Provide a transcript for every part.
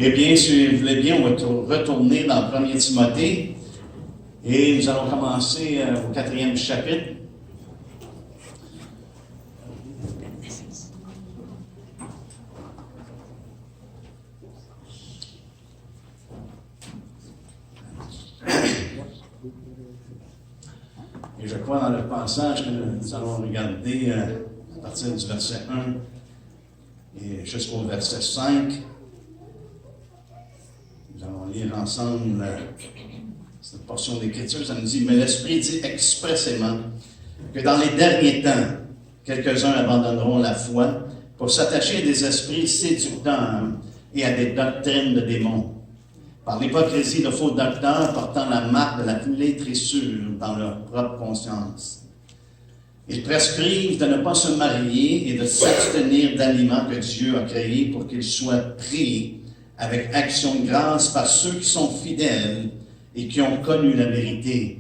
Eh bien, si vous voulez bien, on va retourner dans 1 Timothée et nous allons commencer au 4e chapitre. Et je crois dans le passage que nous allons regarder à partir du verset 1 et jusqu'au verset 5. Nous allons lire ensemble cette portion d'écriture. Ça nous dit: mais l'Esprit dit expressément que dans les derniers temps, quelques-uns abandonneront la foi pour s'attacher à des esprits séducteurs et à des doctrines de démons, par l'hypocrisie de faux docteurs portant la marque de la flétrissure dans leur propre conscience. Ils prescrivent de ne pas se marier et de s'abstenir d'aliments que Dieu a créés pour qu'ils soient pris avec action de grâce par ceux qui sont fidèles et qui ont connu la vérité.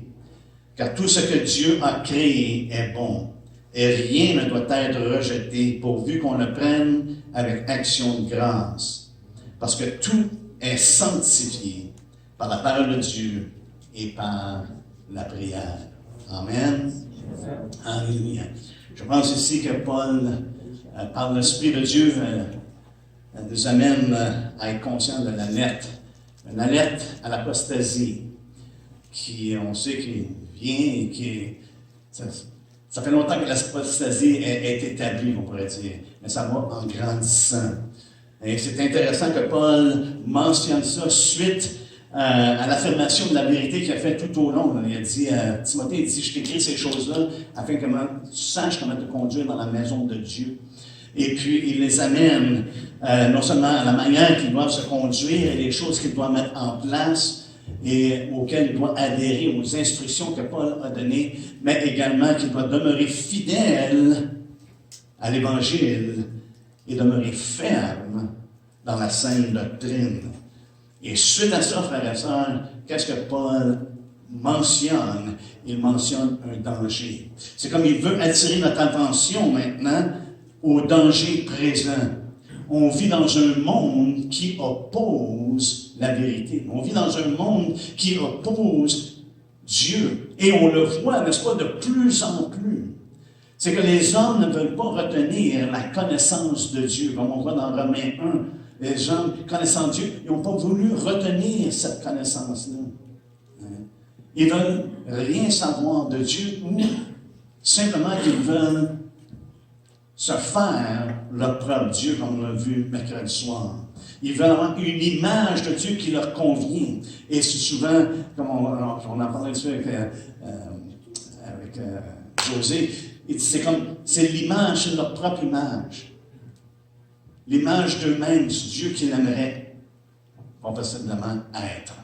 Car tout ce que Dieu a créé est bon, et rien ne doit être rejeté pourvu qu'on le prenne avec action de grâce. Parce que tout est sanctifié par la parole de Dieu et par la prière. Amen. Alléluia. Je pense ici que Paul, par l'Esprit de Dieu, nous amène à être conscients de l'alerte. Une alerte à l'apostasie, qui, on sait, qui vient et qui... Ça fait longtemps que l'apostasie est établie, on pourrait dire, mais ça va en grandissant. Et c'est intéressant que Paul mentionne ça suite à l'affirmation de la vérité qu'il a fait tout au long. Il a dit à Timothée, il dit: je t'écris ces choses-là afin que tu saches comment te conduire dans la maison de Dieu. Et puis, il les amène non seulement à la manière qu'ils doivent se conduire et les choses qu'ils doivent mettre en place et auxquelles ils doivent adhérer aux instructions que Paul a données, mais également qu'ils doivent demeurer fidèles à l'Évangile et demeurer fermes dans la saine doctrine. Et suite à ça, frères et sœurs, qu'est-ce que Paul mentionne? Il mentionne un danger. C'est comme il veut attirer notre attention maintenant au danger présent. On vit dans un monde qui oppose la vérité. On vit dans un monde qui oppose Dieu. Et on le voit, n'est-ce pas, de plus en plus. C'est que les hommes ne veulent pas retenir la connaissance de Dieu. Comme on voit dans Romains 1, les hommes connaissant Dieu, ils n'ont pas voulu retenir cette connaissance-là. Ils ne veulent rien savoir de Dieu ou simplement qu'ils veulent se faire leur propre Dieu, comme on l'a vu mercredi soir. Ils veulent avoir une image de Dieu qui leur convient. Et c'est souvent, comme on en parlait dessus avec José, c'est l'image, c'est leur propre image. L'image d'eux-mêmes, du Dieu qu'ils aimeraient possiblement être.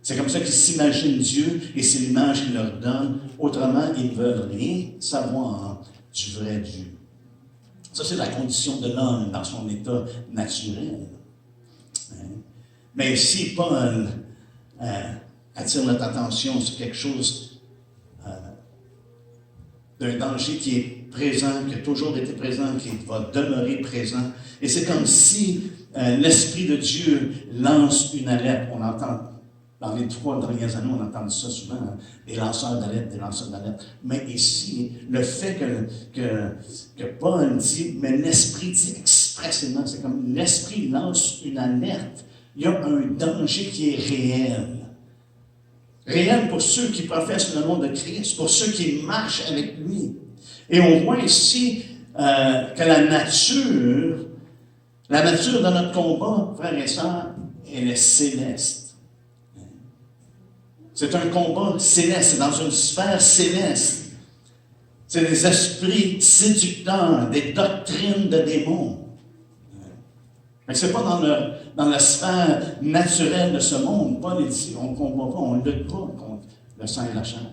C'est comme ça qu'ils s'imaginent Dieu et c'est l'image qu'ils leur donnent. Autrement, ils ne veulent rien savoir du vrai Dieu. Ça, c'est la condition de l'homme dans son état naturel. Mais ici, Paul attire notre attention sur quelque chose d'un danger qui est présent, qui a toujours été présent, qui va demeurer présent. Et c'est comme si l'Esprit de Dieu lance une alerte. On entend, dans les 3 dernières années, on entend ça souvent, hein, des lanceurs d'alerte, des lanceurs d'alerte. Mais ici, le fait que Paul dit, mais l'Esprit dit expressément, c'est comme l'Esprit lance une alerte. Il y a un danger qui est réel. Réel pour ceux qui professent le nom de Christ, pour ceux qui marchent avec lui. Et on voit ici que la nature de notre combat, frères et sœurs, elle est céleste. C'est un combat céleste, c'est dans une sphère céleste. C'est des esprits séducteurs, des doctrines de démons. Mais ce n'est pas dans la sphère naturelle de ce monde. Paul dit, on ne combat pas, on ne lutte pas contre le sang et la chair.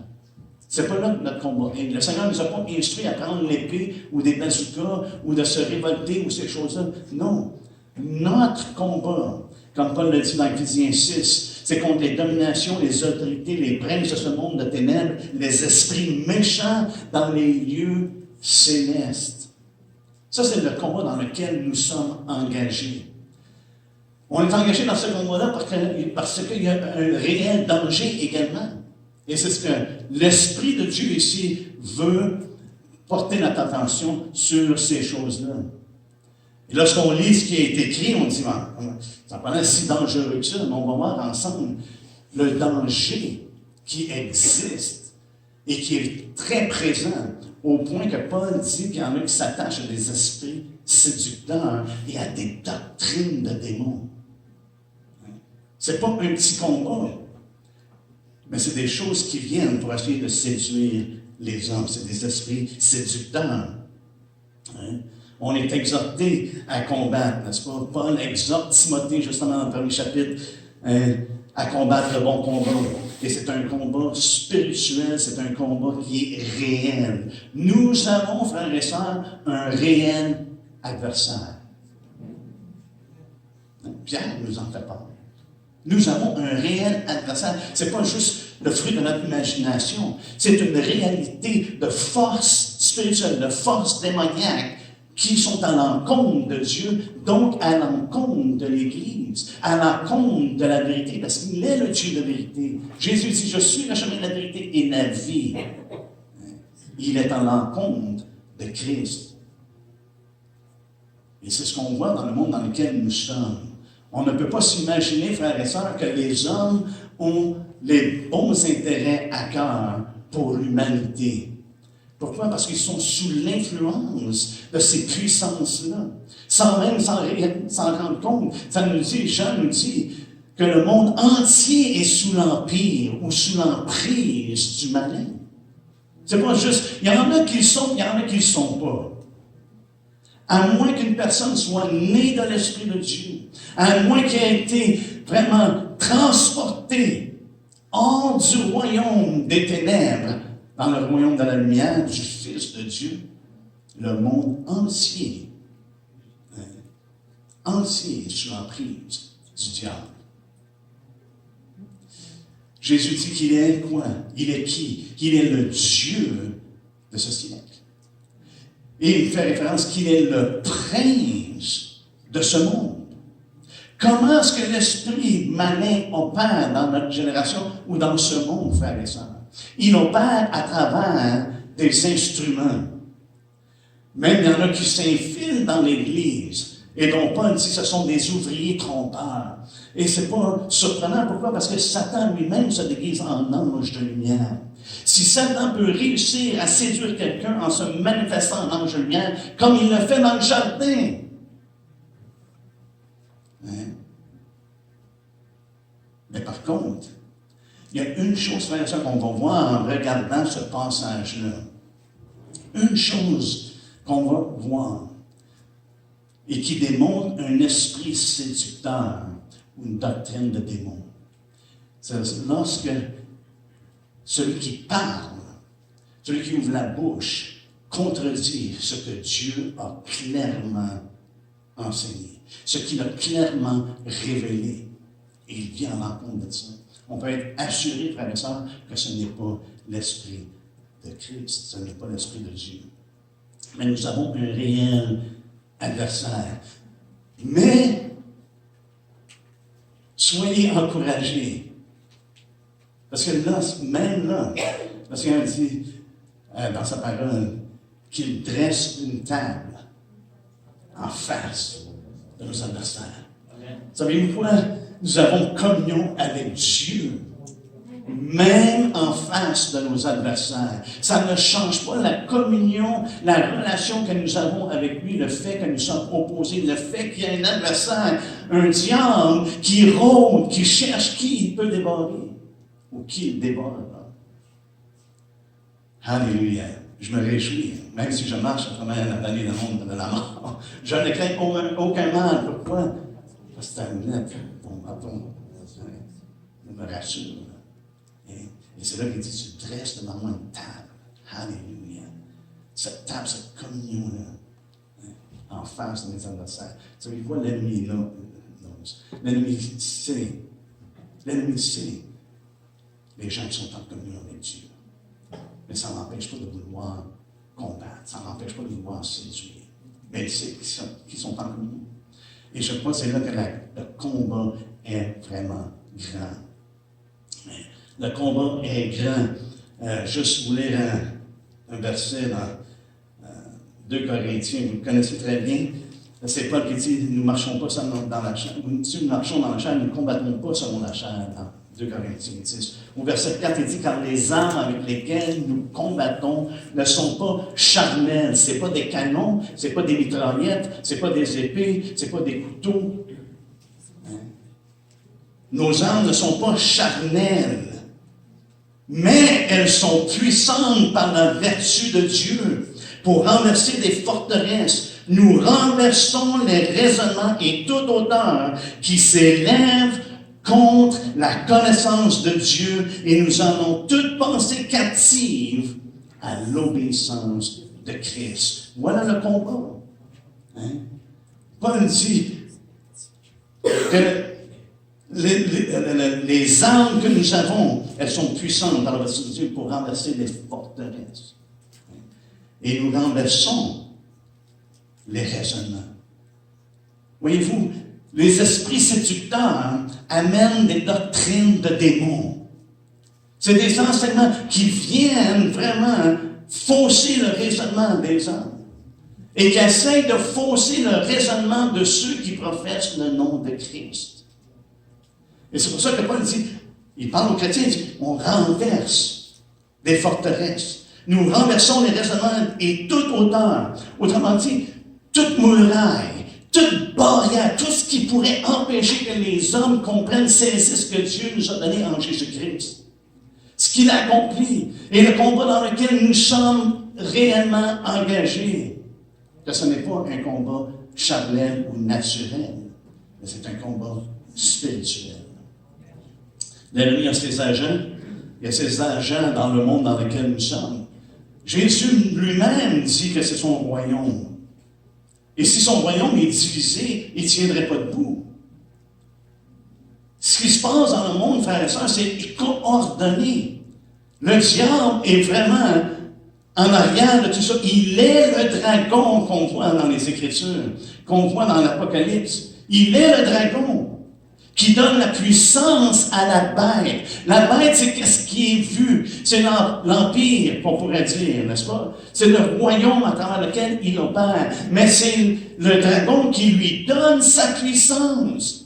Ce n'est pas là notre combat. Et le Seigneur ne nous a pas instruits à prendre l'épée ou des bazookas ou de se révolter ou ces choses-là. Non. Notre combat, comme Paul le dit dans Éphésiens 6, c'est contre les dominations, les autorités, les princes de ce monde de ténèbres, les esprits méchants dans les lieux célestes. Ça, c'est le combat dans lequel nous sommes engagés. On est engagé dans ce combat-là parce qu'il y a un réel danger également. Et c'est ce que l'Esprit de Dieu ici veut porter notre attention sur ces choses-là. Et lorsqu'on lit ce qui est écrit, on dit, ça paraît si dangereux que ça, mais on va voir ensemble le danger qui existe et qui est très présent, au point que Paul dit qu'il y en a qui s'attachent à des esprits séducteurs et à des doctrines de démons. Ce n'est pas un petit combat, mais c'est des choses qui viennent pour essayer de séduire les hommes. C'est des esprits séducteurs. On est exhorté à combattre, n'est-ce pas? Paul exhorte Timothée, justement, dans le premier chapitre, à combattre le bon combat. Et c'est un combat spirituel, c'est un combat qui est réel. Nous avons, frères et sœurs, un réel adversaire. Pierre nous en fait part. Nous avons un réel adversaire. Ce n'est pas juste le fruit de notre imagination. C'est une réalité de force spirituelle, de force démoniaque qui sont à l'encontre de Dieu, donc à l'encontre de l'Église, à l'encontre de la vérité, parce qu'il est le Dieu de vérité. Jésus dit, je suis le chemin de la vérité et la vie. Il est à l'encontre de Christ. Et c'est ce qu'on voit dans le monde dans lequel nous sommes. On ne peut pas s'imaginer, frères et sœurs, que les hommes ont les bons intérêts à cœur pour l'humanité. Pourquoi? Parce qu'ils sont sous l'influence de ces puissances-là. Sans même s'en rendre compte. Ça nous dit, Jean nous dit, que le monde entier est sous l'empire ou sous l'emprise du malin. C'est pas juste, il y en a qui le sont, il y en a qui le sont pas. À moins qu'une personne soit née de l'Esprit de Dieu, à moins qu'elle ait été vraiment transportée hors du royaume des ténèbres, dans le royaume de la lumière du Fils de Dieu, le monde entier est sous l'emprise du diable. Jésus dit qu'il est quoi? Il est qui? Qu'il est le Dieu de ce siècle. Et il fait référence qu'il est le prince de ce monde. Comment est-ce que l'esprit malin opère dans notre génération ou dans ce monde, frères et sœurs? Il opère à travers des instruments. Même il y en a qui s'infilent dans l'Église et dont Paul dit que ce sont des ouvriers trompeurs. Et c'est pas surprenant. Pourquoi? Parce que Satan lui-même se déguise en ange de lumière. Si Satan peut réussir à séduire quelqu'un en se manifestant en ange de lumière, comme il le fait dans le jardin, mais par contre, il y a une chose, frère et sœur, qu'on va voir en regardant ce passage-là. Une chose qu'on va voir et qui démontre un esprit séducteur ou une doctrine de démon. C'est lorsque celui qui parle, celui qui ouvre la bouche, contredit ce que Dieu a clairement enseigné, ce qu'il a clairement révélé. Et il vient à l'encontre de ça. On peut être assuré, frères et sœurs, que ce n'est pas l'Esprit de Christ, ce n'est pas l'Esprit de Dieu. Mais nous avons un réel adversaire. Mais, soyez encouragés. Parce que là, même là, parce qu'il dit dans sa parole qu'il dresse une table en face de nos adversaires. Savez-vous quoi? Nous avons communion avec Dieu, même en face de nos adversaires. Ça ne change pas la communion, la relation que nous avons avec lui, le fait que nous sommes opposés, le fait qu'il y a un adversaire, un diable qui rôde, qui cherche qui il peut dévorer ou qui il dévore. Alléluia. Je me réjouis, même si je marche à travers la vallée de l'ombre de la mort. Je ne crains aucun mal. Pourquoi? Parce que ta lunette, ton bâton, me rassure. Et c'est là qu'il dit, tu dresses devant moi une table. Alléluia. Cette table, cette communion-là, en face de mes adversaires. Vous savez quoi? L'ennemi est là. L'ennemi sait. L'ennemi sait. Les gens qui sont en communion avec Dieu. Mais ça ne m'empêche pas de vouloir combattre. Ça ne m'empêche pas de vouloir séduire. Mais il sait qu'ils sont en communion. Et je crois que c'est là que le combat est vraiment grand. Le combat est grand. Juste vous lire un verset dans 2 Corinthiens, vous le connaissez très bien. C'est Paul qui dit, nous ne marchons pas dans la chair. Nous marchons dans la chair, nous ne combattons pas selon la chair. Dans 2 Corinthiens 10. Au verset 4, il dit, car les armes avec lesquelles nous combattons ne sont pas charnelles. Ce n'est pas des canons, ce n'est pas des mitraillettes, ce n'est pas des épées, ce n'est pas des couteaux. Nos armes ne sont pas charnelles, mais elles sont puissantes par la vertu de Dieu pour renverser des forteresses. Nous renversons les raisonnements et toute hauteur qui s'élève contre la connaissance de Dieu et nous emmenons toute pensée captive à l'obéissance de Christ. Voilà le combat. Paul dit que les armes que nous avons, elles sont puissantes par la vertu de Dieu pour renverser les forteresses. Et nous renversons les raisonnements. Voyez-vous, les esprits séducteurs amènent des doctrines de démons. C'est des enseignements qui viennent vraiment fausser le raisonnement des hommes et qui essayent de fausser le raisonnement de ceux qui professent le nom de Christ. Et c'est pour ça que Paul dit, il parle aux chrétiens, il dit, on renverse des forteresses. Nous renversons les raisonnements et toute hauteur. Autrement dit, toute muraille, toute barrière, tout ce qui pourrait empêcher que les hommes comprennent, saisissent ce que Dieu nous a donné en Jésus-Christ. Ce qu'il a accompli et le combat dans lequel nous sommes réellement engagés. Que ce n'est pas un combat charnel ou naturel, mais c'est un combat spirituel. L'ennemi a ses agents, il y a ses agents dans le monde dans lequel nous sommes. Jésus lui-même dit que c'est son royaume. Et si son royaume est divisé, il ne tiendrait pas debout. Ce qui se passe dans le monde, frères et sœurs, c'est coordonné. Le diable est vraiment en arrière de tout ça. Il est le dragon qu'on voit dans les Écritures, qu'on voit dans l'Apocalypse. Il est le dragon qui donne la puissance à la bête. La bête, c'est qu'est-ce qui est vu. C'est l'empire, qu'on pourrait dire, n'est-ce pas? C'est le royaume à travers lequel il opère. Mais c'est le dragon qui lui donne sa puissance.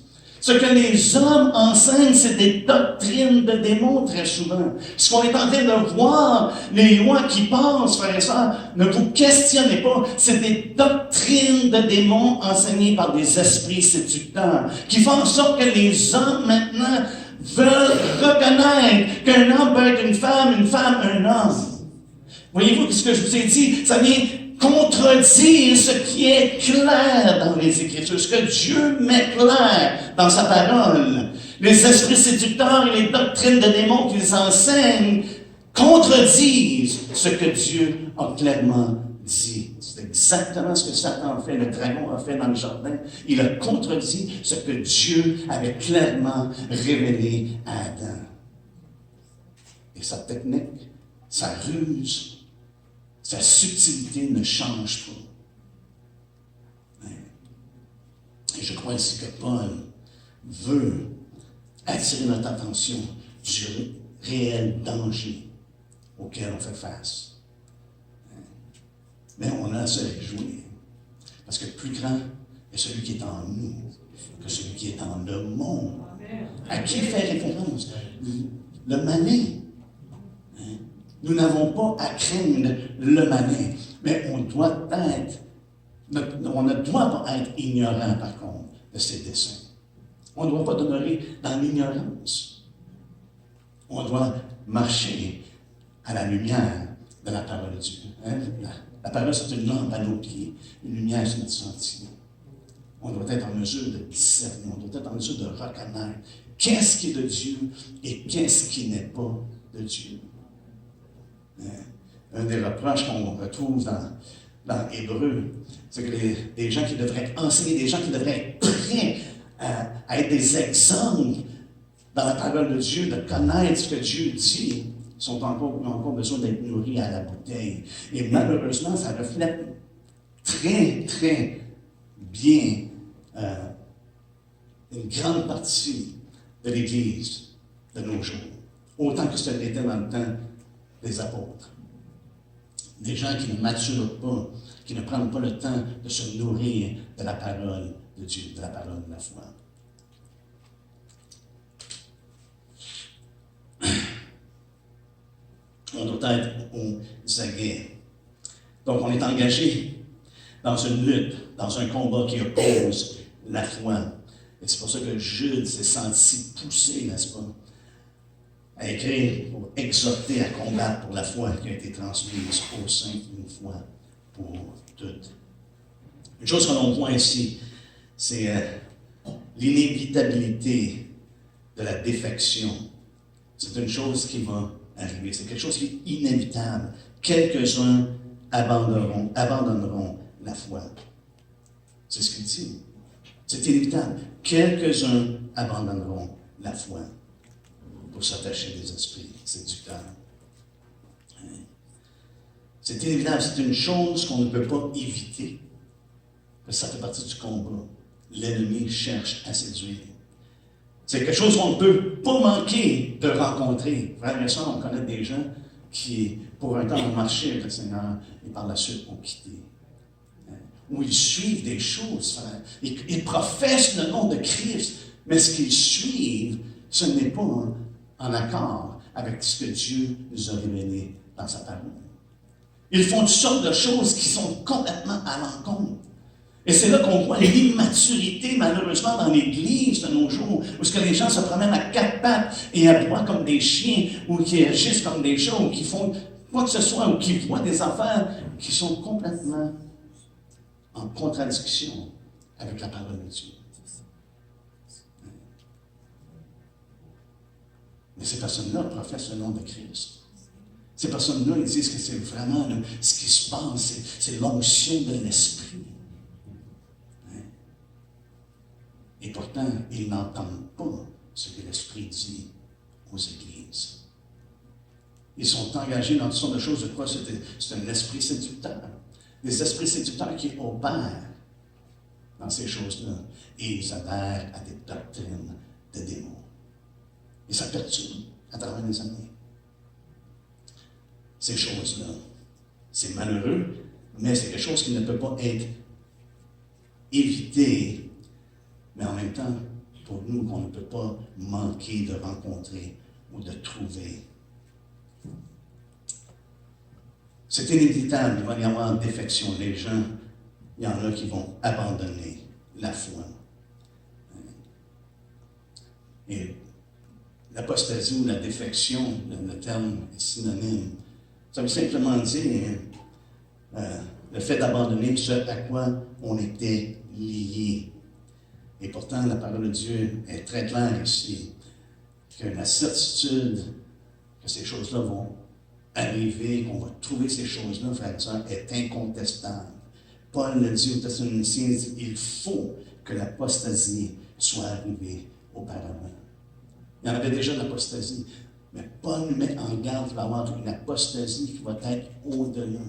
Ce que les hommes enseignent, c'est des doctrines de démons très souvent. Ce qu'on est en train de voir, les lois qui passent, frères et sœurs, ne vous questionnez pas. C'est des doctrines de démons enseignées par des esprits séducteurs qui font en sorte que les hommes maintenant veulent reconnaître qu'un homme peut être une femme un homme. Voyez-vous ce que je vous ai dit? Ça vient contredire ce qui est clair dans les Écritures, ce que Dieu met clair dans sa parole. Les esprits séducteurs et les doctrines de démons qu'ils enseignent contredisent ce que Dieu a clairement dit. C'est exactement ce que Satan a fait, le dragon a fait dans le jardin. Il a contredit ce que Dieu avait clairement révélé à Adam. Et sa technique, sa ruse, sa subtilité ne change pas. Et je crois ici que Paul veut attirer notre attention du réel danger auquel on fait face. Mais on a à se réjouir. Parce que plus grand est celui qui est en nous que celui qui est dans le monde. À qui fait référence? Le mané. Nous n'avons pas à craindre le malin, mais on ne doit pas être ignorant, par contre, de ses desseins. On ne doit pas demeurer dans l'ignorance. On doit marcher à la lumière de la parole de Dieu. La parole, c'est une lampe à nos pieds, une lumière sur notre sentier. On doit être en mesure de discerner, on doit être en mesure de reconnaître qu'est-ce qui est de Dieu et qu'est-ce qui n'est pas de Dieu. Un des reproches qu'on retrouve dans Hébreu, c'est que des gens qui devraient enseigner, des gens qui devraient être prêts à être des exemples dans la parole de Dieu, de connaître ce que Dieu dit, ont encore besoin d'être nourris à la bouteille. Et malheureusement, ça reflète très, très bien une grande partie de l'Église de nos jours, autant que ce l'était dans le temps des apôtres. Des gens qui ne maturent pas, qui ne prennent pas le temps de se nourrir de la parole de Dieu, de la parole de la foi. On doit être aux aguets. Donc, on est engagé dans une lutte, dans un combat qui oppose la foi. Et c'est pour ça que Jude s'est senti poussé, n'est-ce pas, à écrire pour exhorter à combattre pour la foi qui a été transmise au sein d'une foi pour toutes. Une chose que l'on voit ici, c'est l'inévitabilité de la défection. C'est une chose qui va arriver. C'est quelque chose qui est inévitable. Quelques-uns abandonneront la foi. C'est ce qu'il dit. C'est inévitable. Quelques-uns abandonneront la foi pour s'attacher des esprits séducteurs. C'est inévitable. C'est une chose qu'on ne peut pas éviter. Ça fait partie du combat. L'ennemi cherche à séduire. C'est quelque chose qu'on ne peut pas manquer de rencontrer. Frères et sœurs, on connaît des gens qui, pour un temps, ont marché avec le Seigneur et par la suite ont quitté. Où ils suivent des choses, frère. Ils professent le nom de Christ, mais ce qu'ils suivent, ce n'est pas en accord avec ce que Dieu nous a révélé dans sa parole. Ils font toutes sortes de choses qui sont complètement à l'encontre. Et c'est là qu'on voit l'immaturité, malheureusement, dans l'Église de nos jours, où ce que les gens se promènent à quatre pattes et aboient comme des chiens, ou qui agissent comme des chats, ou qui font quoi que ce soit, ou qui voient des affaires qui sont complètement en contradiction avec la parole de Dieu. Mais ces personnes-là professent le nom de Christ. Ces personnes-là, ils disent que c'est vraiment ce qui se passe, c'est l'onction de l'Esprit. Et pourtant, ils n'entendent pas ce que l'Esprit dit aux églises. Ils sont engagés dans toutes sortes de choses. Je crois que c'est un esprit séducteur. Des esprits séducteurs qui opèrent dans ces choses-là. Et ils adhèrent à des doctrines de démons. Et ça perturbe à travers les années. Ces choses-là, c'est malheureux, mais c'est quelque chose qui ne peut pas être évité. Mais en même temps, pour nous, qu'on ne peut pas manquer de rencontrer ou de trouver. C'est inévitable, il va y avoir une défection. Les gens, il y en a qui vont abandonner la foi. Et l'apostasie ou la défection, le terme est synonyme. Ça veut simplement dire le fait d'abandonner ce à quoi on était lié. Et pourtant, la parole de Dieu est très claire ici, que la certitude que ces choses-là vont arriver, qu'on va trouver ces choses-là, frères et sœurs, est incontestable. Paul le dit aux Thessaloniciens, il dit, il faut que l'apostasie soit arrivée auparavant. Il y en avait déjà l'apostasie, mais Paul nous met en garde qu'il va y avoir une apostasie qui va être au-delà,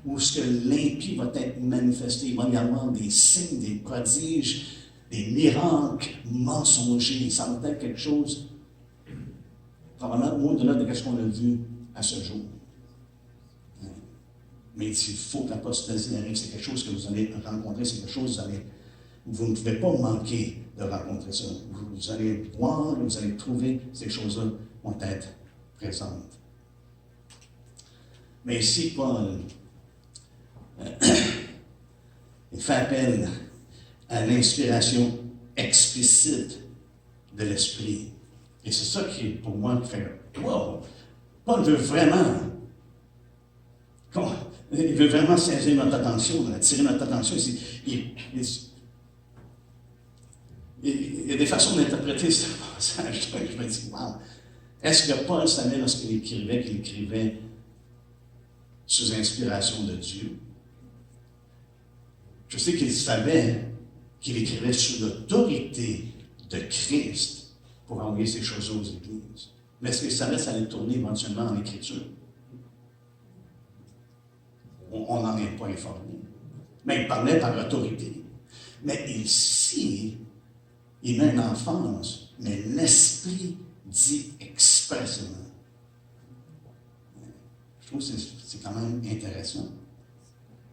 où ce que l'impie va être manifesté. Il va y avoir des signes, des prodiges, des miracles mensongers. Ça va être quelque chose, probablement au-delà de ce qu'on a vu à ce jour. Mais il faut que l'apostasie arrive. C'est quelque chose que vous allez rencontrer, c'est quelque chose que vous ne pouvez pas manquer de rencontrer ça. Vous allez voir, vous allez trouver ces choses-là vont être présentes. Mais ici, Paul il fait appel à l'inspiration explicite de l'Esprit. Et c'est ça qui, pour moi, fait wow! Paul veut vraiment, il veut vraiment saisir notre attention, attirer notre attention. Il y a des façons d'interpréter ce passage. Je me dis, wow! Est-ce que Paul savait lorsqu'il écrivait qu'il écrivait sous inspiration de Dieu? Je sais qu'il savait qu'il écrivait sous l'autorité de Christ pour envoyer ces choses aux églises. Mais est-ce qu'il savait que ça allait tourner éventuellement en écriture? On n'en est pas informé. Mais il parlait par autorité. Mais ici, il met une enfance, mais l'Esprit dit expressément. Je trouve que c'est quand même intéressant.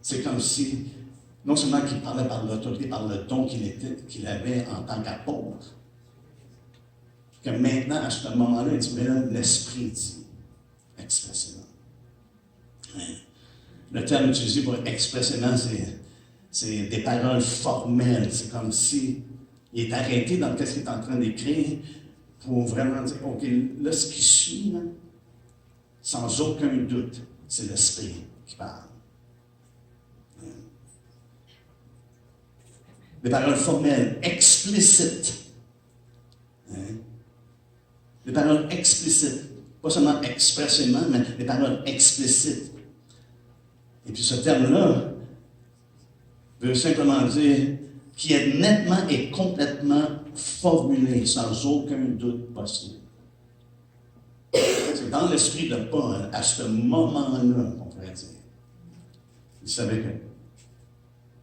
C'est comme si, non seulement qu'il parlait par l'autorité, par le don qu'il avait en tant qu'apôtre, que maintenant, à ce moment-là, il dit, mais là, l'Esprit dit expressément. Le terme utilisé pour expressément, c'est des paroles formelles. C'est comme si il est arrêté dans ce qu'il est en train d'écrire pour vraiment dire, OK, là, ce qui suit, là, sans aucun doute, c'est l'Esprit qui parle. Des paroles formelles, explicites. Des paroles explicites. Pas seulement expressément, mais des paroles explicites. Et puis ce terme-là veut simplement dire qui est nettement et complètement formulé, sans aucun doute possible. C'est dans l'esprit de Paul, à ce moment-là, on pourrait dire. Il savait que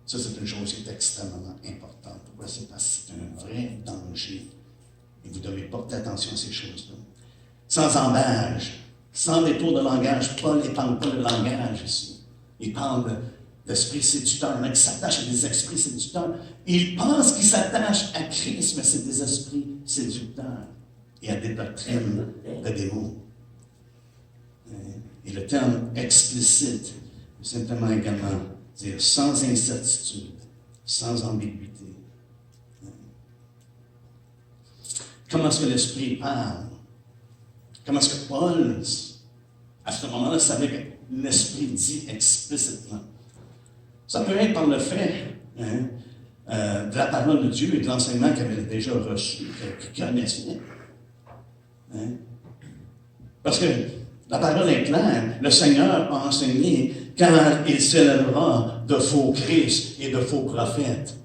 ça, c'est une chose qui est extrêmement importante. Pourquoi? C'est parce que c'est un vrai danger. Et vous devez porter attention à ces choses-là. Sans embâge, sans détour de langage, Paul ne parle pas de langage ici. Il parle d'esprit séducteur. Il y en a qui s'attachent à des esprits séducteurs. Ils pensent qu'ils s'attachent à Christ, mais c'est des esprits séducteurs et à des doctrines de démons. Et le terme explicite veut simplement également dire sans incertitude, sans ambiguïté. Comment est-ce que l'Esprit parle? Comment est-ce que Paul, à ce moment-là, savait que l'Esprit dit explicitement? Ça peut être par le fait de la parole de Dieu et de l'enseignement qu'il avait déjà reçu, qu'il connaissait. Parce que la parole est claire. Le Seigneur a enseigné quand il s'élèvera de faux Christ et de faux prophètes.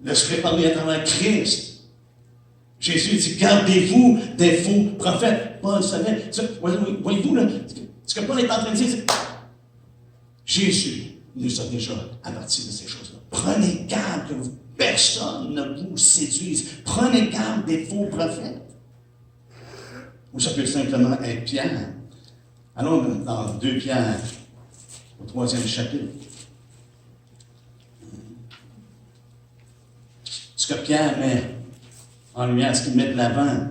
L'Esprit parlait à travers Christ. Jésus dit, gardez-vous des faux prophètes. Paul savait. Voyez-vous, là, ce que Paul est en train de dire, c'est Jésus nous a déjà avertis de ces choses-là. Prenez garde que personne ne vous séduise. Prenez garde des faux prophètes. Ou ça peut simplement être Pierre. Allons dans 2 Pierre, au 3e chapitre. Ce que Pierre met en lumière, ce qu'il met de l'avant,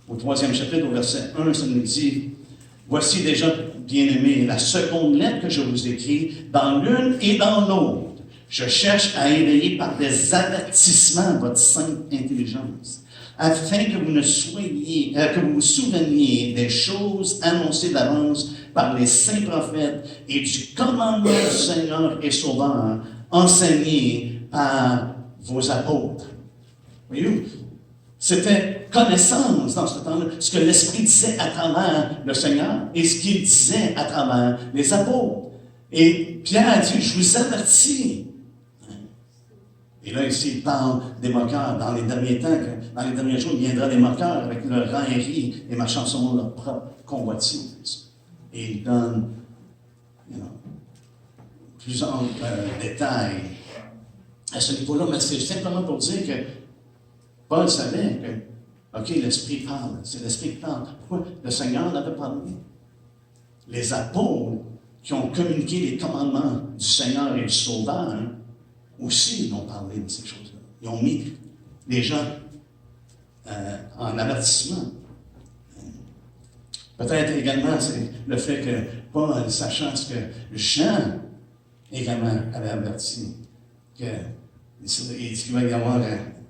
au 3e chapitre, au verset 1, ça nous dit, « Voici déjà, bien-aimés, la seconde lettre que je vous écris, dans l'une et dans l'autre. Je cherche à éveiller par des avertissements votre sainte intelligence, afin que vous vous souveniez des choses annoncées d'avance par les saints prophètes et du commandement du Seigneur et Sauveur, enseigné par vos apôtres. » Voyez-vous, c'était connaissance dans ce temps-là, ce que l'Esprit disait à travers le Seigneur et ce qu'il disait à travers les apôtres. Et Pierre dit, je vous avertis. Et là, ici, il parle des moqueurs. Dans les derniers temps, dans les derniers jours, il viendra des moqueurs avec leur raillerie et marchant selon leur propre convoitise. Et il donne plusieurs détails à ce niveau-là, mais c'est simplement pour dire que Paul savait que, OK, l'Esprit parle, c'est l'Esprit qui parle. Pourquoi? Le Seigneur l'avait parlé. Les apôtres qui ont communiqué les commandements du Seigneur et du Sauveur aussi ont parlé de ces choses-là. Ils ont mis les gens en avertissement. Peut-être également, c'est le fait que Paul, sachant ce que Jean également avait averti, il dit qu'il va y avoir,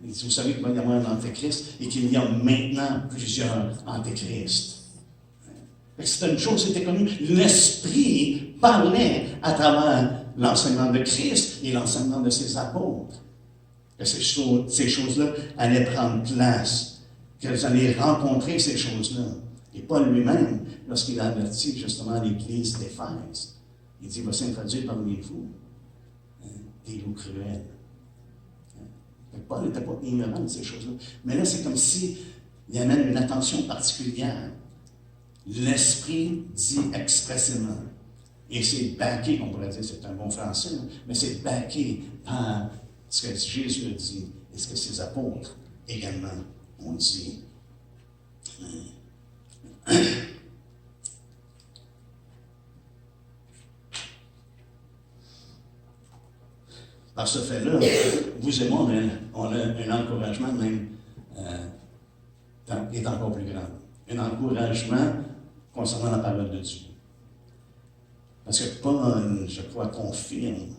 il dit, vous savez qu'il va y avoir un antéchrist et qu'il y a maintenant plusieurs antéchrists. C'est une chose qui était connue. L'Esprit parlait à travers l'enseignement de Christ et l'enseignement de ses apôtres. Que ces choses-là allaient prendre place, qu'elles allaient rencontrer ces choses-là. Et Paul lui-même, lorsqu'il a averti justement l'Église d'Éphèse, il dit, il va s'introduire parmi vous des loups cruels. Paul n'était pas ignorant de ces choses-là. Mais là, c'est comme s'il y amène une attention particulière. L'Esprit dit expressément. Et c'est backé, on pourrait dire, c'est un bon français, mais c'est backé par ce que Jésus a dit et ce que ses apôtres également ont dit. Par ce fait-là, vous et moi, on a un encouragement même qui est encore plus grand. Un encouragement concernant la parole de Dieu. Parce que Paul, je crois, confirme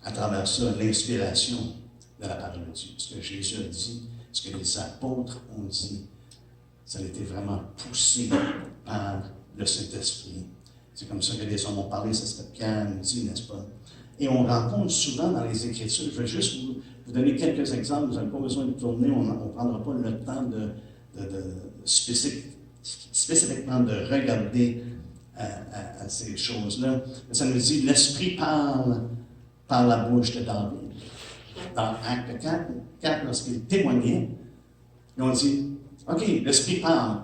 à travers ça l'inspiration de la parole de Dieu. Ce que Jésus a dit, ce que les apôtres ont dit, ça a été vraiment poussé par le Saint-Esprit. C'est comme ça que les hommes ont parlé, c'est ce que Pierre nous dit, n'est-ce pas? Et on rencontre souvent dans les Écritures, je vais juste vous donner quelques exemples, vous n'avez pas besoin de tourner, on ne prendra pas le temps de spécifiquement de regarder à ces choses-là. Ça nous dit, l'Esprit parle par la bouche de David. Dans Acte 4 lorsqu'il témoignait, et on dit, OK, l'Esprit parle.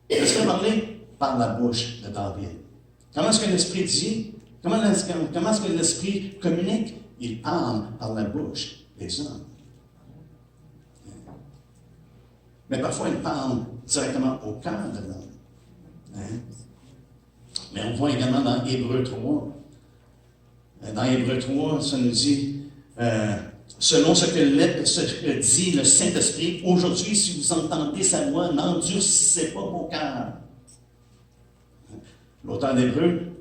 L'Esprit parlait par la bouche de David. Comment est-ce que l'Esprit dit? Comment est-ce que l'Esprit communique? Il parle par la bouche des hommes. Mais parfois, il parle directement au cœur de l'homme. Mais on voit également dans Hébreux 3. Dans Hébreux 3, ça nous dit, selon ce que dit le Saint-Esprit, aujourd'hui, si vous entendez sa voix, n'endurcissez pas vos cœurs. L'auteur d'Hébreux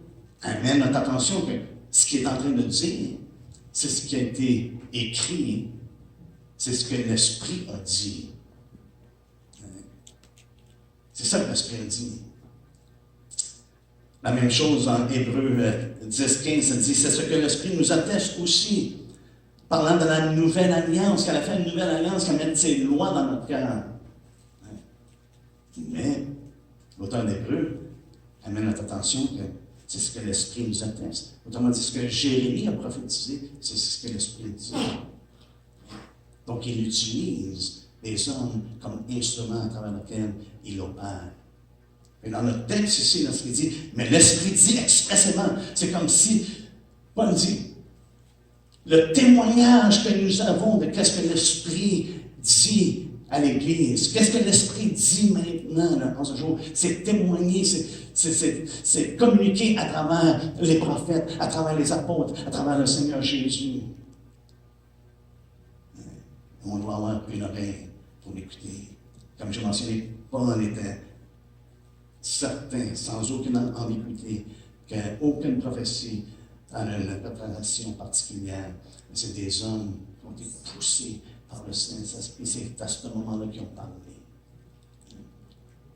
amène notre attention que ce qu'il est en train de dire, c'est ce qui a été écrit, c'est ce que l'Esprit a dit. C'est ça que l'Esprit a dit. La même chose en Hébreux 10-15, ça dit, c'est ce que l'Esprit nous atteste aussi, parlant de la nouvelle alliance, qu'elle a fait une nouvelle alliance, qu'elle met ses lois dans notre cœur. Mais l'auteur d'Hébreux amène notre attention que c'est ce que l'Esprit nous atteste. Autrement dit, ce que Jérémie a prophétisé, c'est ce que l'Esprit dit. Donc, il utilise les hommes comme instruments à travers lesquels il opère. Et dans notre texte ici, lorsqu'il dit, mais l'Esprit dit expressément, c'est comme si Paul dit, le témoignage que nous avons de qu'est-ce que l'Esprit dit à l'Église, qu'est-ce que l'Esprit dit maintenant, là, en ce jour, c'est témoigner, c'est communiquer à travers les prophètes, à travers les apôtres, à travers le Seigneur Jésus. On doit avoir une oreille pour l'écouter. Comme j'ai mentionné, Paul était certain, sans aucune ambiguïté, qu'aucune prophétie a une interprétation particulière. C'est des hommes qui ont été poussés par le Saint-Esprit. C'est à ce moment-là qu'ils ont parlé.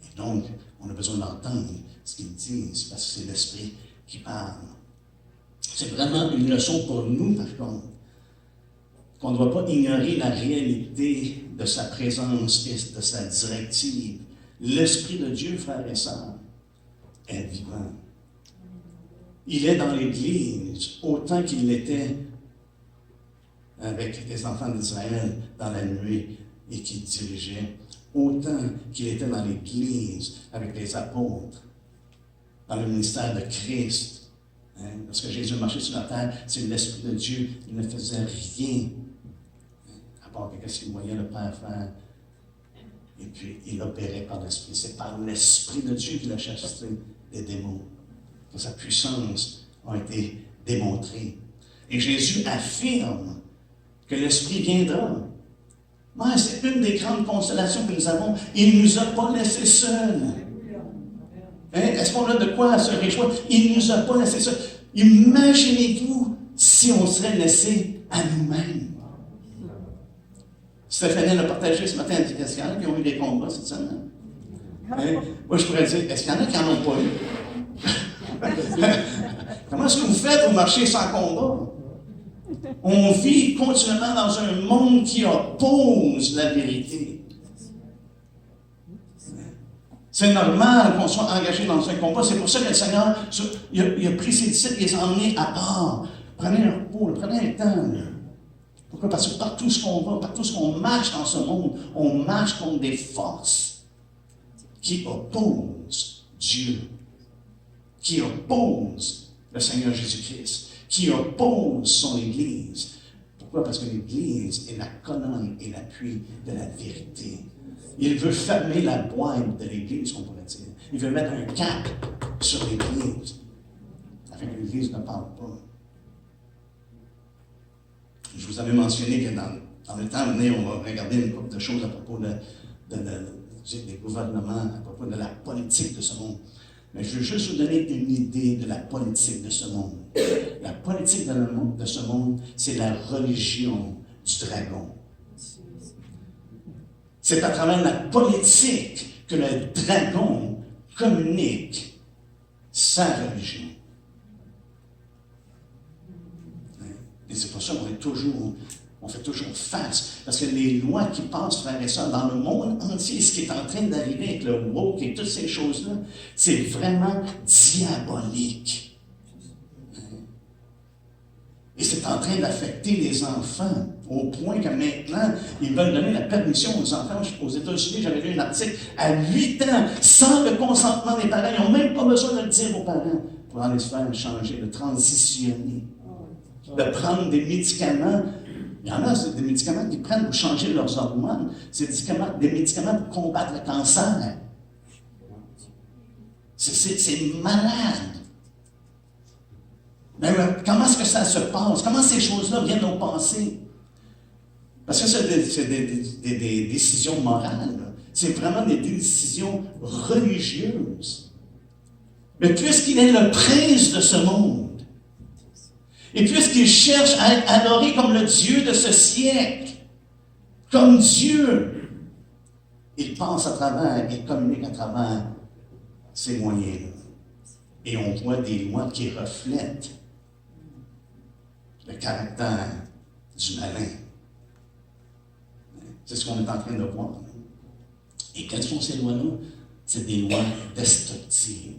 Et donc, on a besoin d'entendre ce qu'ils disent, parce que c'est l'Esprit qui parle. C'est vraiment une leçon pour nous, par contre, qu'on ne doit pas ignorer la réalité de sa présence et de sa directive. L'Esprit de Dieu, frères et sœurs, est vivant. Il est dans l'Église autant qu'il l'était avec les enfants d'Israël dans la nuée et qu'il dirigeait, autant qu'il était dans l'Église avec les apôtres, dans le ministère de Christ. Lorsque Jésus marchait sur la terre, c'est l'Esprit de Dieu. Il ne faisait rien à part ce qu'il voyait le Père faire. Et puis, il opérait par l'Esprit. C'est par l'Esprit de Dieu qu'il a chassé les démons. Que sa puissance a été démontrée. Et Jésus affirme que l'Esprit viendra. Ouais, c'est une des grandes consolations que nous avons. Il ne nous a pas laissés seuls. Est-ce qu'on a de quoi se réjouir? Il ne nous a pas laissés seuls. Imaginez-vous si on serait laissé à nous-mêmes. Stéphanie l'a partagé ce matin. Elle dit, est-ce qu'il y en a qui ont eu des combats cette semaine? Moi, je pourrais dire, est-ce qu'il y en a qui n'en ont pas eu? Comment est-ce que vous faites pour marcher sans combat? On vit continuellement dans un monde qui oppose la vérité. C'est normal qu'on soit engagé dans un combat. C'est pour ça que le Seigneur, il a pris ses disciples et les a emmenés à part. Prenez un repos, prenez un temps. Pourquoi? Parce que partout ce qu'on va, partout ce qu'on marche dans ce monde, on marche contre des forces qui opposent Dieu, qui opposent le Seigneur Jésus-Christ, qui opposent son Église. Pourquoi? Parce que l'Église est la colonne et l'appui de la vérité. Il veut fermer la boîte de l'Église, on pourrait dire. Il veut mettre un cap sur l'Église, afin que l'Église ne parle pas. Je vous avais mentionné que dans le temps à venir, on va regarder une couple de choses à propos des gouvernements, à propos de la politique de ce monde. Mais je veux juste vous donner une idée de la politique de ce monde. La politique de ce monde, c'est la religion du dragon. C'est à travers la politique que le dragon communique sa religion. Et c'est pour ça qu'on fait toujours face. Parce que les lois qui passent, frères et sœurs, dans le monde entier, ce qui est en train d'arriver avec le woke et toutes ces choses-là, c'est vraiment diabolique. Et c'est en train d'affecter les enfants, au point que maintenant, ils veulent donner la permission aux enfants. Aux États-Unis, j'avais lu un article, à 8 ans, sans le consentement des parents, ils n'ont même pas besoin de le dire aux parents pour aller se faire changer, de transitionner, de prendre des médicaments. Il y en a, c'est des médicaments qu'ils prennent pour changer leurs hormones. C'est des médicaments pour combattre le cancer. C'est malade. Mais comment est-ce que ça se passe? Comment ces choses-là viennent au passé? Parce que c'est des décisions morales. C'est vraiment des décisions religieuses. Mais puisqu'il est le prince de ce monde, et puisqu'il cherche à être adoré comme le Dieu de ce siècle, comme Dieu, il pense à travers, il communique à travers ces moyens-là. Et on voit des lois qui reflètent le caractère du malin. C'est ce qu'on est en train de voir. Et quelles sont ces lois-là? C'est des lois destructives.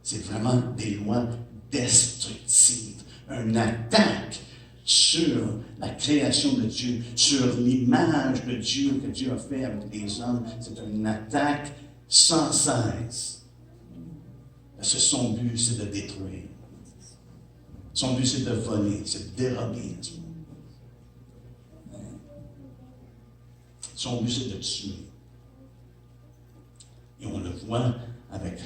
C'est vraiment des lois destructives. Une attaque sur la création de Dieu, sur l'image de Dieu que Dieu a fait avec les hommes. C'est une attaque sans cesse. Parce que son but, c'est de détruire. Son but, c'est de voler, c'est de dérober. Son but, c'est de tuer. Et on le voit avec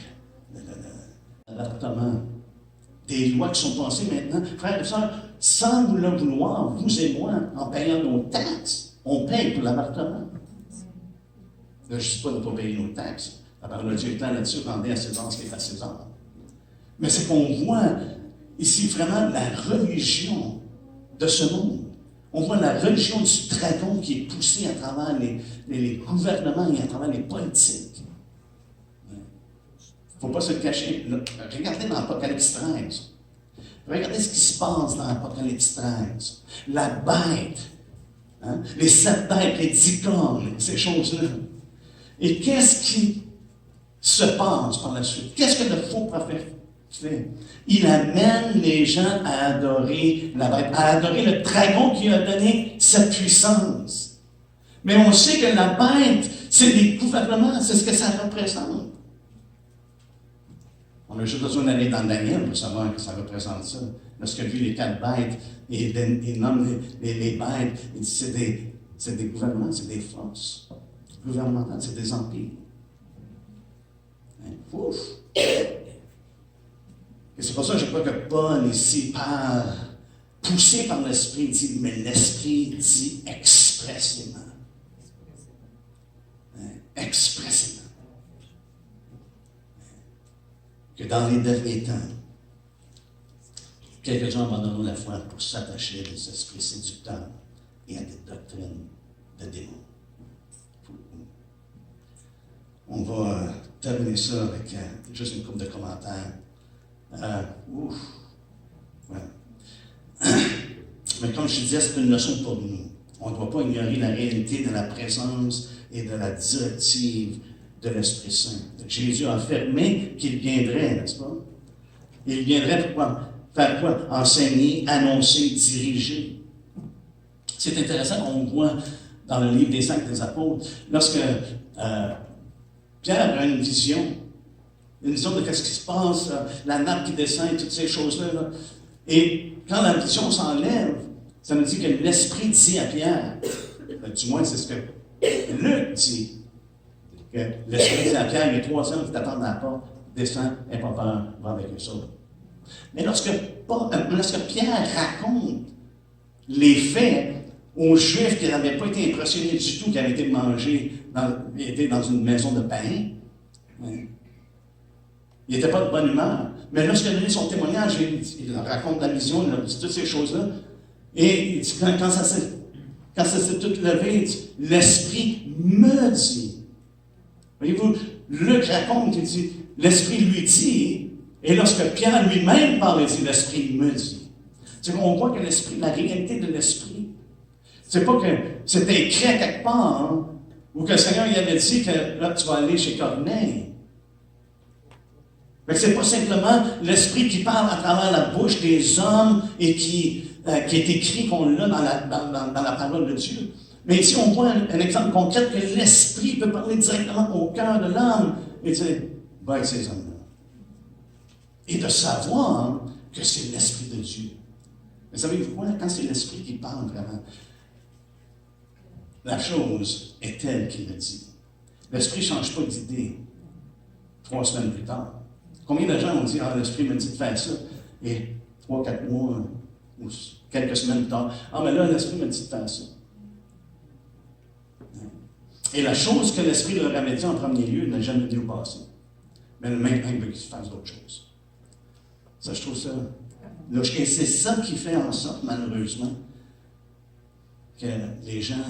l'avortement. Des lois qui sont passées maintenant. Frères et sœurs, sans nous le vouloir, vous et moi, en payant nos taxes, on paye pour l'avortement. Là, je ne dis pas de ne pas payer nos taxes. La parole de Dieu est là-dessus, rendez à César ce qui est à César. Mais c'est qu'on voit ici vraiment la religion de ce monde. On voit la religion du dragon qui est poussée à travers les gouvernements et à travers les politiques. Il ne faut pas se cacher. Regardez dans l'Apocalypse 13. Regardez ce qui se passe dans l'Apocalypse 13. La bête, les 7 bêtes, les 10 cornes, ces choses-là. Et qu'est-ce qui se passe par la suite? Qu'est-ce que le faux prophète fait? Il amène les gens à adorer la bête, à adorer le dragon qui a donné cette puissance. Mais on sait que la bête, c'est des gouvernements, c'est ce que ça représente. On a juste besoin d'aller dans Daniel pour savoir que ça représente ça. Lorsqu'il a vu les 4 bêtes, il nomme les bêtes, il dit c'est des gouvernements, c'est des forces gouvernementales, c'est des empires. Ouf! Et c'est pour ça que je crois que Paul ici parle, poussé par l'Esprit, dit, mais l'Esprit dit expressément. Expressément. Que dans les derniers temps, quelques-uns abandonneront la foi pour s'attacher à des esprits séducteurs et à des doctrines de démons. On va terminer ça avec juste une couple de commentaires. Mais comme je disais, c'est une leçon pour nous. On ne doit pas ignorer la réalité de la présence et de la directive de l'Esprit Saint. Jésus a affirmé qu'il viendrait, n'est-ce pas? Il viendrait pour quoi? Faire quoi? Enseigner, annoncer, diriger. C'est intéressant qu'on voit dans le livre des Actes des Apôtres, lorsque Pierre a une vision de ce qui se passe, la nappe qui descend et toutes ces choses-là. Là. Et quand la vision s'enlève, Ça nous dit que l'Esprit dit à Pierre, du moins c'est ce que Luc dit, que l'Esprit dit à Pierre, les 3 hommes qui t'attendent à la porte, descends, n'aie pas peur, va avec eux autres. Mais lorsque Pierre raconte les faits aux Juifs qui n'avaient pas été impressionnés du tout, qui avaient été mangés, étaient dans une maison de païens, il n'était pas de bonne humeur. Mais lorsqu'il a donné son témoignage, il leur raconte la vision, il leur dit toutes ces choses-là. Et quand ça s'est tout levé, il dit, l'Esprit me dit. Voyez-vous, Luc raconte, il dit, l'Esprit lui dit, et lorsque Pierre lui-même parle, il dit, l'Esprit me dit. On voit que l'Esprit, la réalité de l'Esprit, c'est pas que c'était écrit à quelque part, hein, ou que le Seigneur il avait dit que là, tu vas aller chez Corneille. Mais c'est pas simplement l'Esprit qui parle à travers la bouche des hommes et qui est écrit qu'on l'a dans la parole de Dieu. Mais ici, on voit un exemple concret que l'Esprit peut parler directement au cœur de l'homme et dire, va avec ces hommes-là. Et de savoir que c'est l'Esprit de Dieu. Mais savez-vous quoi? Quand c'est l'Esprit qui parle vraiment, la chose est telle qu'il le dit. L'Esprit ne change pas d'idée 3 semaines plus tard. Combien de gens ont dit, l'Esprit me dit de faire ça, et 3, 4 mois, ou quelques semaines plus tard, mais là, l'Esprit me dit de faire ça. Et la chose que l'Esprit leur avait dit en premier lieu n'a jamais dû passer. Mais le même veut qu'il fasse d'autres choses. Ça, je trouve ça. Et c'est ça qui fait en sorte, malheureusement, que les gens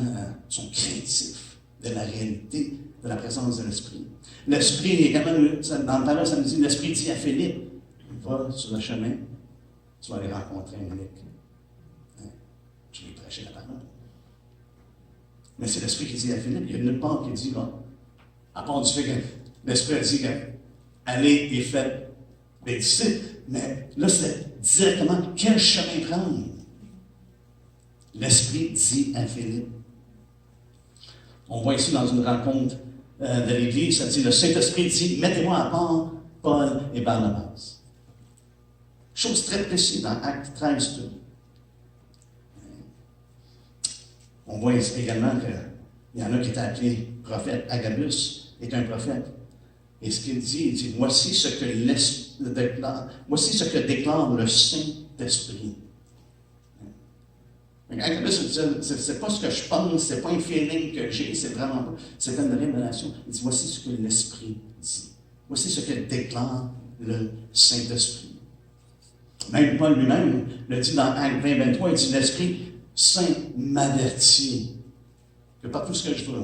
sont craintifs de la réalité de la présence de l'Esprit. L'Esprit, également, dans le parole, ça nous dit, l'Esprit dit à Philippe, va sur le chemin, tu vas aller rencontrer un unique. Je vais prêcher la parole. Mais c'est l'Esprit qui dit à Philippe, il y a nulle part qui dit, à part du fait que l'Esprit a dit, allez et faites des disciples. Mais là, c'est directement quel chemin prendre. L'Esprit dit à Philippe. On voit ici dans une rencontre de l'Église, ça dit, le Saint-Esprit dit, mettez-moi à part Paul et Barnabas. Chose très précise dans Acte 13. On voit également qu'il y en a qui étaient appelés prophètes. Agabus est un prophète. Et ce qu'il dit, il dit, voici ce que déclare le Saint-Esprit. Agabus, c'est pas ce que je pense, c'est pas un feeling que j'ai, c'est vraiment pas. C'est une révélation. Il dit, voici ce que l'Esprit dit. Voici ce que déclare le Saint-Esprit. Même Paul lui-même le dit dans Acte 20, 23, il dit, l'Esprit Saint m'avertit que partout ce que je vais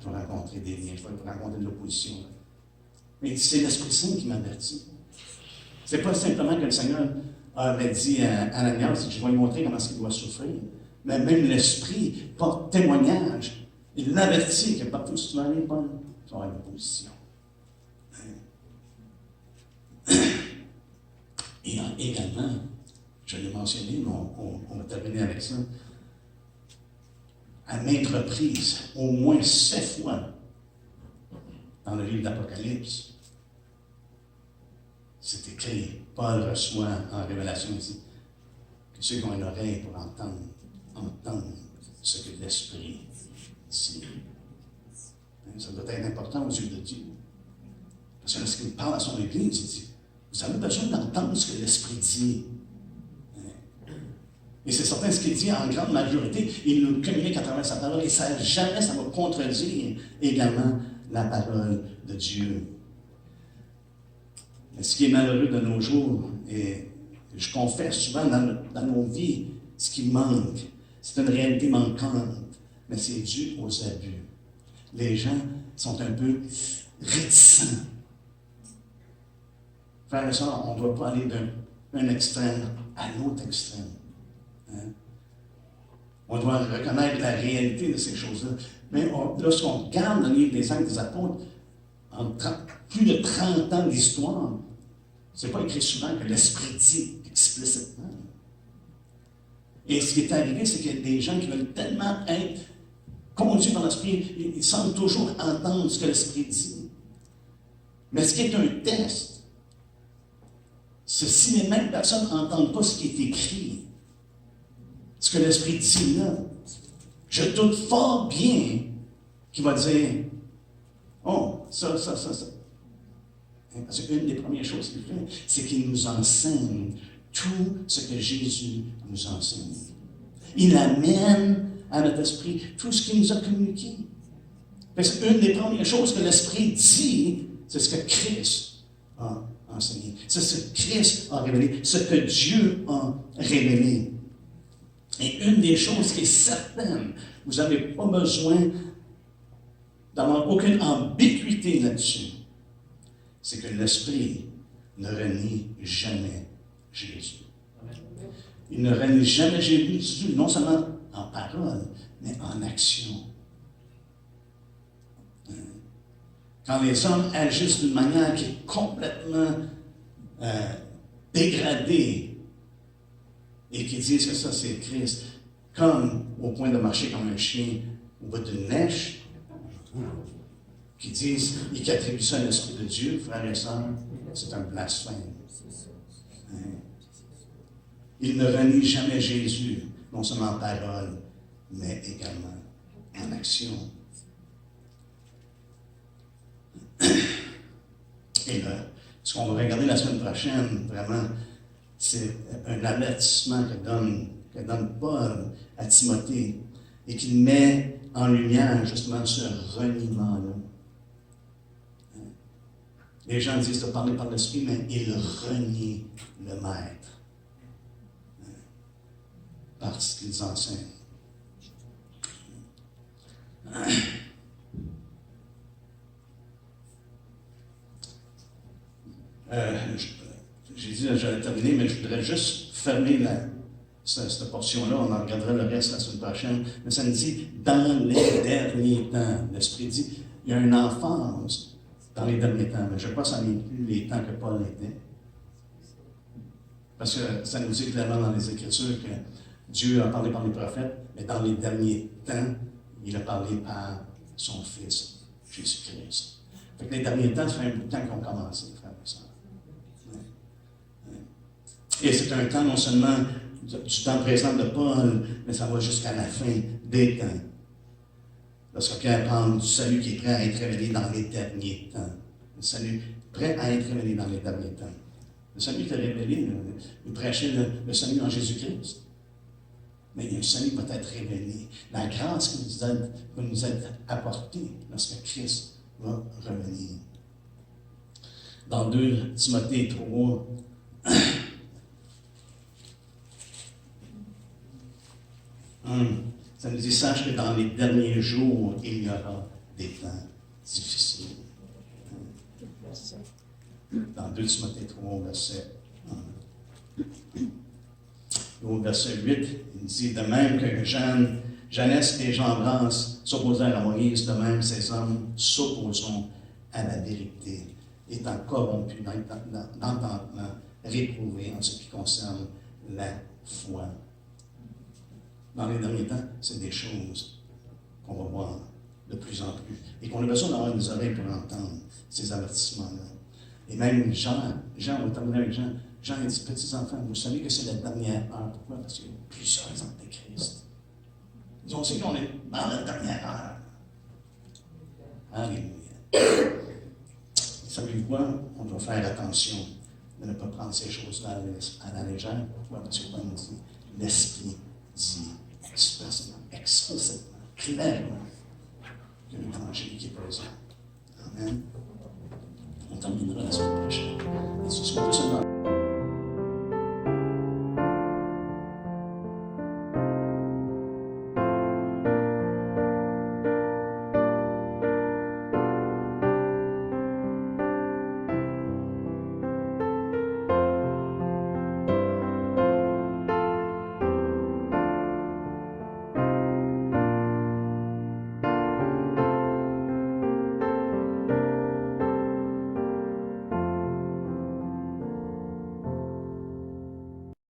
rencontrer des liens, je vais rencontrer de l'opposition. Mais c'est l'Esprit Saint qui m'avertit. Ce n'est pas simplement que le Seigneur avait dit à Ananias, je vais lui montrer comment il doit souffrir. Mais même l'Esprit porte témoignage. Il l'avertit que partout où tu vas aller, Paul, tu vas avoir une opposition. Et également, je l'ai mentionné, mais on va terminer avec ça. À maintes reprises, au moins 7 fois, dans le livre d'Apocalypse, c'est écrit, Paul reçoit en révélation ici, que ceux qui ont une oreille pour entendre ce que l'Esprit dit. Ça doit être important aux yeux de Dieu. Parce que lorsqu'il parle à son Église, il dit, vous avez besoin d'entendre ce que l'Esprit dit. Et c'est certain, ce qu'il dit en grande majorité, il nous communique à travers sa parole, et jamais ça va contredire également la parole de Dieu. Mais ce qui est malheureux de nos jours, et je confesse souvent dans nos vies, ce qui manque, c'est une réalité manquante, mais c'est dû aux abus. Les gens sont un peu réticents. Frères et sœurs, on ne doit pas aller d'un extrême à l'autre extrême. On doit reconnaître la réalité de ces choses-là. Mais lorsqu'on regarde le livre des Actes des Apôtres, en plus de 30 ans d'histoire, ce n'est pas écrit souvent que l'Esprit dit explicitement. Et ce qui est arrivé, c'est qu'il y a des gens qui veulent tellement être conduits par l'Esprit, ils semblent toujours entendre ce que l'Esprit dit. Mais ce qui est un test, c'est si les mêmes personnes n'entendent pas ce qui est écrit. Ce ce que l'Esprit dit là, je doute fort bien qu'il va dire, oh, ça. Parce qu'une des premières choses qu'il fait, c'est qu'il nous enseigne tout ce que Jésus nous enseigne. Il amène à notre esprit tout ce qu'il nous a communiqué. Parce qu'une des premières choses que l'Esprit dit, c'est ce que Christ a enseigné. C'est ce que Christ a révélé, ce que Dieu a révélé. Et une des choses qui est certaine, vous n'avez pas besoin d'avoir aucune ambiguïté là-dessus, c'est que l'Esprit ne renie jamais Jésus. Il ne renie jamais Jésus, non seulement en parole, mais en action. Quand les hommes agissent d'une manière qui est complètement dégradée et qui disent que ça c'est Christ, comme au point de marcher comme un chien au bout d'une neige, qui disent et qui attribuent ça à l'Esprit de Dieu, frères et sœurs, c'est un blasphème. Il ne renie jamais Jésus, non seulement en parole, mais également en action. Et là, ce qu'on va regarder la semaine prochaine, vraiment, c'est un avertissement que donne Paul à Timothée et qu'il met en lumière justement ce reniement-là. Les gens disent de parler par l'Esprit, mais ils renient le Maître parce qu'ils enseignent. J'ai dit que j'allais terminer, mais je voudrais juste fermer cette portion-là. On en regardera le reste la semaine prochaine. Mais ça nous dit, dans les derniers temps, l'Esprit dit, il y a une enfance dans les derniers temps. Mais je crois que ça n'inclut les temps que Paul était. Parce que ça nous dit clairement dans les Écritures que Dieu a parlé par les prophètes, mais dans les derniers temps, il a parlé par son Fils, Jésus-Christ. Fait que les derniers temps, ça fait un bout de temps qu'ils ont commencé, frères et sœurs. Et c'est un temps non seulement du temps présent de Paul, mais ça va jusqu'à la fin des temps. Lorsque Pierre parle du salut qui est prêt à être révélé dans les derniers temps. Le salut prêt à être révélé dans les derniers temps. Le salut qui est révélé, nous prêchons le salut en Jésus-Christ. Mais il y a un salut qui va être révélé. La grâce qui nous est apportée lorsque Christ va revenir. Dans 2 Timothée 3, ça nous dit, sache que dans les derniers jours, il y aura des temps difficiles. Dans 2 Timothée 3, verset 1. Au verset 8, il dit, de même que Jeannès et Jean-Bras s'opposèrent à Moïse, de même ces hommes s'opposeront à la vérité, étant corrompus d'entendement, réprouvés en ce qui concerne la foi. Dans les derniers temps, c'est des choses qu'on va voir de plus en plus et qu'on a besoin d'avoir des oreilles pour entendre ces avertissements-là. Et même Jean, on va terminer avec Jean a dit, petits enfants, vous savez que c'est la dernière heure. Pourquoi? Parce qu'il y a plusieurs antéchrists. Ils ont dit qu'on est dans la dernière heure. Alléluia. Savez-vous quoi? On doit faire attention de ne pas prendre ces choses-là à la légère. Pourquoi? Parce que Paul nous dit, l'Esprit dit explicitement, clairement, qu'il y a un danger qui est présent. Amen. On terminera la semaine prochaine. Et ce qu'on peut se demander,